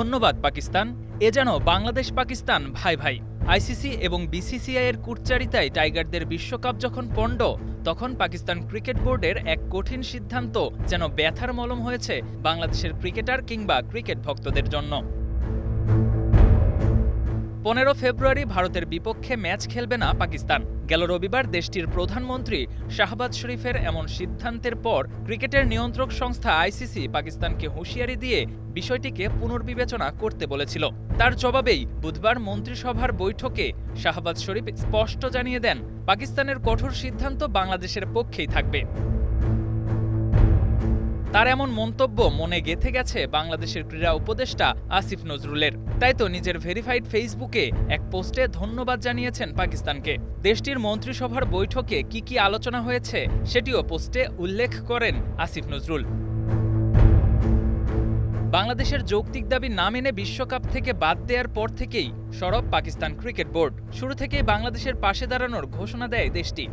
ধন্যবাদ পাকিস্তান। এ যেন বাংলাদেশ পাকিস্তান ভাই ভাই। আইসিসি এবং বিসিসিআই এর কূটচারিতায় টাইগারদের বিশ্বকাপ যখন পণ্ড, তখন পাকিস্তান ক্রিকেট বোর্ডের এক কঠিন সিদ্ধান্ত যেন ব্যথার মলম হয়েছে বাংলাদেশের ক্রিকেটার কিংবা ক্রিকেট ভক্তদের জন্য। 15 ফেব্রুয়ারি ভারতের বিপক্ষে ম্যাচ খেলবে না পাকিস্তান। গেল রবিবার দেশটির প্রধানমন্ত্রী শাহবাজ শরীফের এমন সিদ্ধান্তের পর ক্রিকেটের নিয়ন্ত্রক সংস্থা আইসিসি পাকিস্তানকে হুঁশিয়ারি দিয়ে বিষয়টিকে পুনর্বিবেচনা করতে বলেছিল। তার জবাবেই বুধবার মন্ত্রিসভার বৈঠকে শাহবাজ শরীফ স্পষ্ট জানিয়ে দেন, পাকিস্তানের কঠোর সিদ্ধান্ত বাংলাদেশের পক্ষেই থাকবে। তার এমন মন্তব্য মনে গেঁথে গেছে বাংলাদেশের ক্রীড়া উপদেষ্টা আসিফ নজরুলের। তাই তো নিজের ভেরিফাইড ফেসবুকে এক পোস্টে ধন্যবাদ জানিয়েছেন পাকিস্তানকে। দেশটির মন্ত্রিসভার বৈঠকে কি আলোচনা হয়েছে সেটিও পোস্টে উল্লেখ করেন আসিফ নজরুল। বাংলাদেশের যৌক্তিক দাবি না মেনে বিশ্বকাপ থেকে বাদ দেওয়ার পর থেকেই সরব পাকিস্তান ক্রিকেট বোর্ড। শুরু থেকেই বাংলাদেশের পাশে দাঁড়ানোর ঘোষণা দেয় দেশটি।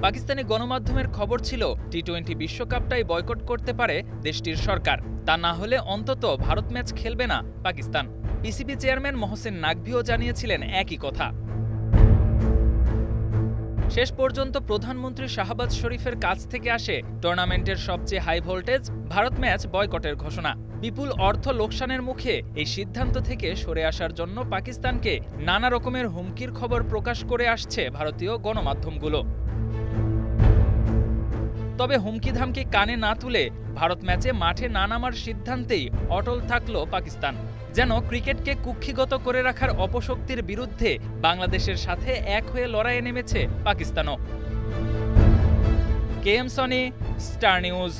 পাকিস্তানি গণমাধ্যমের খবর ছিল টি-20 বিশ্বকাপটাই বয়কট করতে পারে দেশটির সরকার। তা না হলে অন্তত ভারত ম্যাচ খেলবে না পাকিস্তান। পিসিবি চেয়ারম্যান মহসেন নাকভিও জানিয়েছিলেন একই কথা। শেষ পর্যন্ত প্রধানমন্ত্রী শাহবাজ শরীফের কাছ থেকে আসে টুর্নামেন্টের সবচেয়ে হাই ভোল্টেজ ভারত ম্যাচ বয়কটের ঘোষণা। বিপুল অর্থ লোকসানের মুখে এই সিদ্ধান্ত থেকে সরে আসার জন্য পাকিস্তানকে নানা রকমের হুমকির খবর প্রকাশ করে আসছে ভারতীয় গণমাধ্যমগুলো। তবে হুমকি ধামকি কানে না তুলে ভারত ম্যাচে মাঠে না নামার সিদ্ধান্তেই অটল থাকল পাকিস্তান। যেন ক্রিকেটকে কুক্ষিগত করে রাখার অপশক্তির বিরুদ্ধে বাংলাদেশের সাথে এক হয়ে লড়াইয়ে নেমেছে পাকিস্তানও। K M Soni, star news.